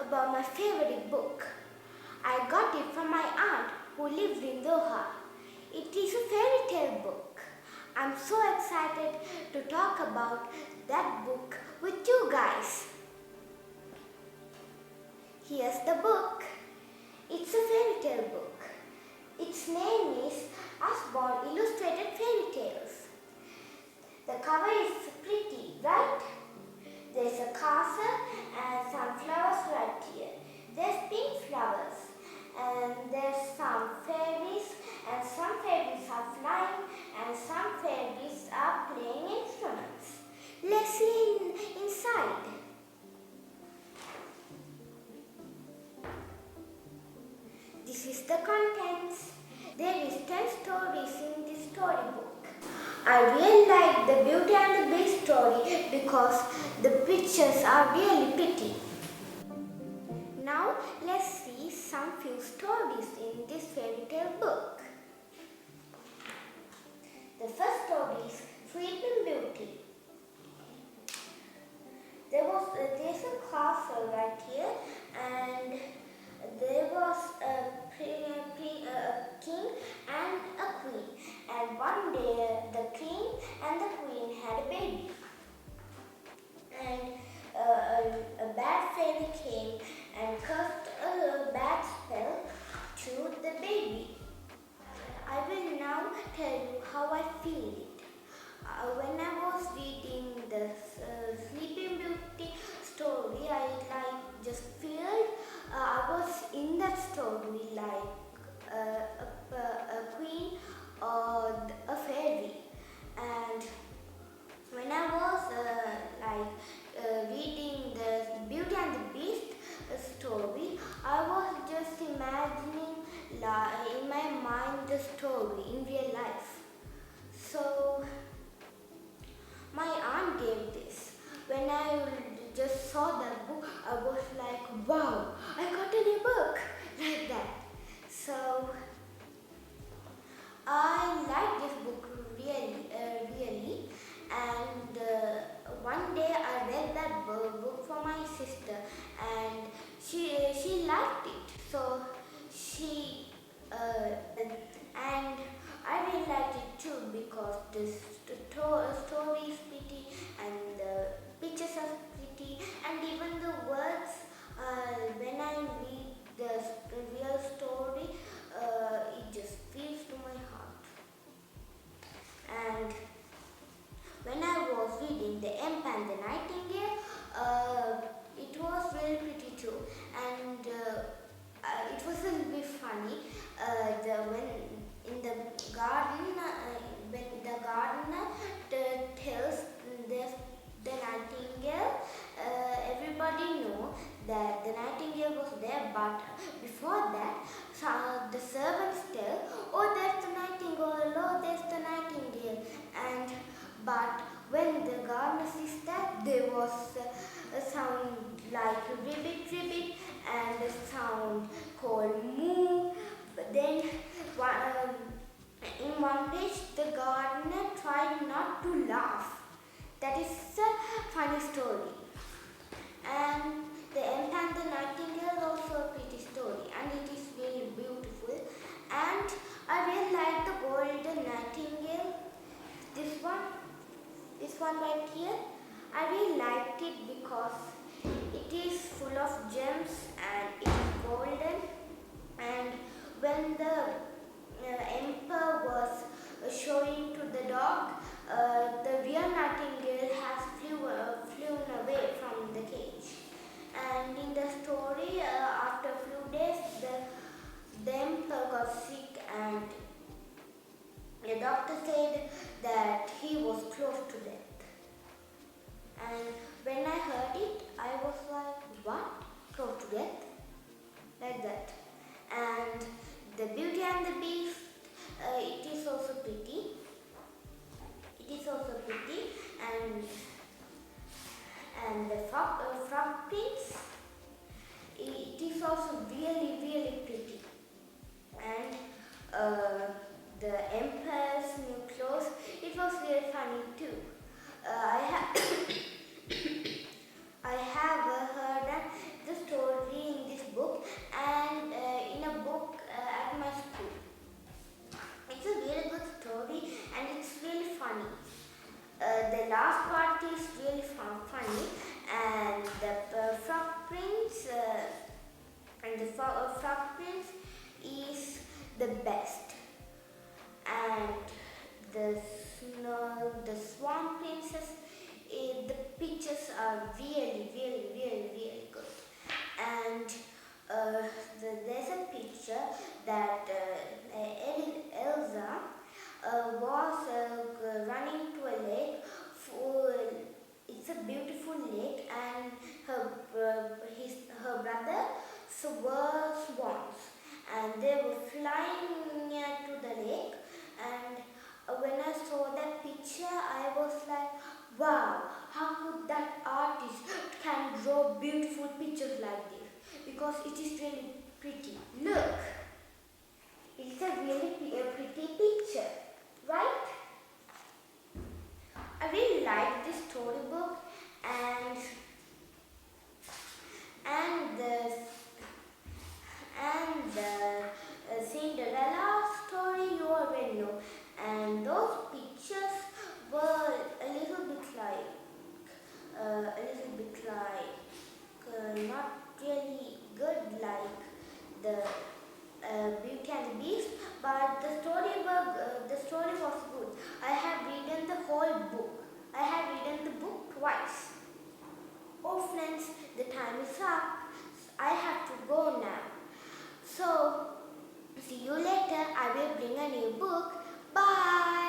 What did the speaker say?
about my favorite book. I got it from my aunt who lives in Doha. It is a fairy tale book. I'm so excited to talk about that book with you guys. Here's the book. It's a fairy tale book. Its name is Usborne Illustrated Fairy Tales. The cover is pretty, right? There's a castle and some flowers right here. There's pink flowers and there's some fairies, and some fairies are flying and some fairies are playing instruments. Let's see inside. This is the contents. There is 10 stories in this storybook. I really like the Beauty and the Beast story because the pictures are really pretty. Now let's see some few stories in this fairy tale book. The first story is Sleeping Beauty. There's a castle right here, and there was a king and a queen. And one day the king and the queen had a baby. And a bad fairy came and cast a bad spell to the baby. I will now tell you how I feel it. When I was reading the Sleeping Beauty story, I just felt I was in that story like a queen or a fairy. And when I was reading the Beauty and the Beast story, I was just imagining in my mind the story in real life. So my aunt gave this. When I just saw that book, I was like, wow, I got a new book, like that. So I like this book really. And one day I read that book for my sister, and she liked it. So and I really liked it too because the story is pretty and the pictures are pretty, and even the words. When I read the real story, it just feels to my heart. And when I was reading The Emp and the Nightingale, it was very pretty too, and it was a little bit funny. When in the garden, when the gardener tells the nightingale, everybody know that the nightingale was there, but before that, the servants tell, oh, there's the nightingale, oh, there's the nightingale, but when the gardener sees that, there was a sound like ribbit, ribbit, and a sound called moo. But then in one page, the gardener tried not to laugh. That is a funny story. And The Emp and the Nightingale is also a pretty story, and it is really beautiful. And I really like the golden nightingale. This one right here, I really liked it because it is full of gems and it is golden. And when the emperor was showing to the dog, the real nightingale has flown away from the cage. And in the story, after a few days, the emperor got sick, and the doctor said that he was close to death. And when I heard it, I was like, what? Close to death? Like that. And the Beauty and the Beast, it is also pretty. And the Frog Prince, it is also really, really pretty. And the Emperor's new clothes, it was really funny too. I have heard the story Frog Prince is the best, and the Swan Princess. The pictures are really good, and there's a picture that Elsa was running to a lake. It's a beautiful lake, and her brother were swans, and they were flying near to the lake. And when I saw that picture, I was like, wow, how could that artist can draw beautiful pictures like this? Because it is really pretty. Look, it's a really pretty picture, right? I really like this storybook, and the Cinderella story you already know, and those pictures were a little bit like not really good like the Beauty and the Beast, but the story was good. I have read the whole book. I have read the book twice. Oh friends, the time is up. I have to go now. So, see you later. I will bring a new book. Bye.